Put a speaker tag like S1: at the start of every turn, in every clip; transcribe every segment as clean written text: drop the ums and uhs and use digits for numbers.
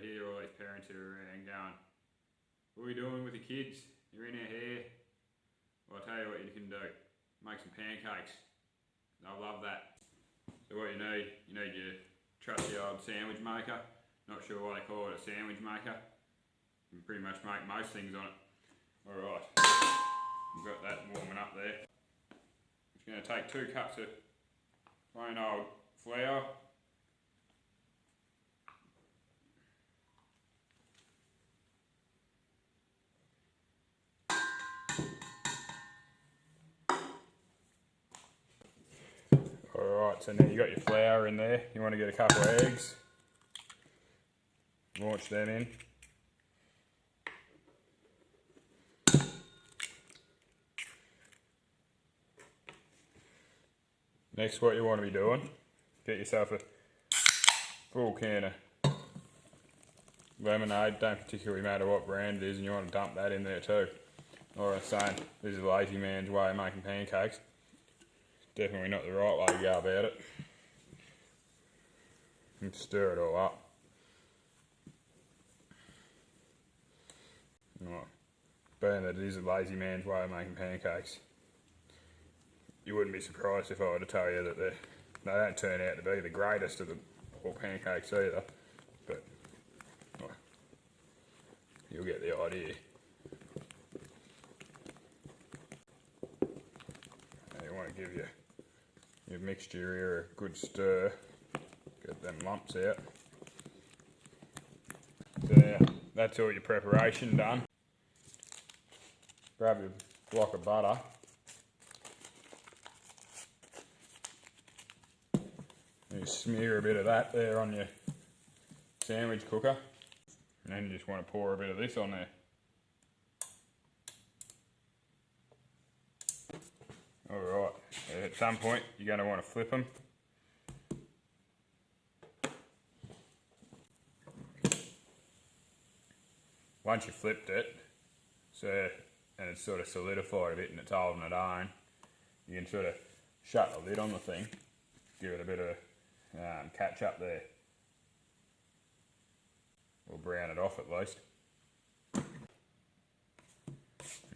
S1: hear all these parents that are around going, what are you doing with the kids? You're in our hair. Well, I'll tell you what you can do. Make some pancakes. They'll love that. So what you need your trusty old sandwich maker. Not sure why they call it a sandwich maker. You can pretty much make most things on it. Alright, we've got that warming up there. Just going to take 2 cups of plain old flour. Alright, so now you got your flour in there. You want to get a couple of eggs. Launch them in. Next, what you want to be doing, get yourself a full can of lemonade. Don't particularly matter what brand it is, and you want to dump that in there too. Or I'm saying, this is a lazy man's way of making pancakes. Definitely not the right way to go about it. And stir it all up. Right. Being that it is a lazy man's way of making pancakes, you wouldn't be surprised if I were to tell you that they don't turn out to be the greatest of all pancakes either, but well, you'll get the idea. Now you want to give your mixture here a good stir, get them lumps out. So now, that's all your preparation done. Grab your block of butter. You smear a bit of that there on your sandwich cooker, and then you just want to pour a bit of this on there. Alright, at some point you're going to want to flip them. Once you flipped it, and it's sort of solidified a bit and it's holding it on, you can sort of shut the lid on the thing, give it a bit of catch up there, or brown it off at least. And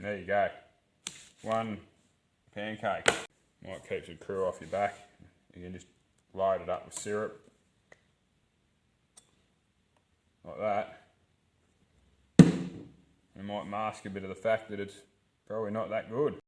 S1: there you go, 1 pancake. Might keep the crew off your back. You can just load it up with syrup like that. It might mask a bit of the fact that it's probably not that good.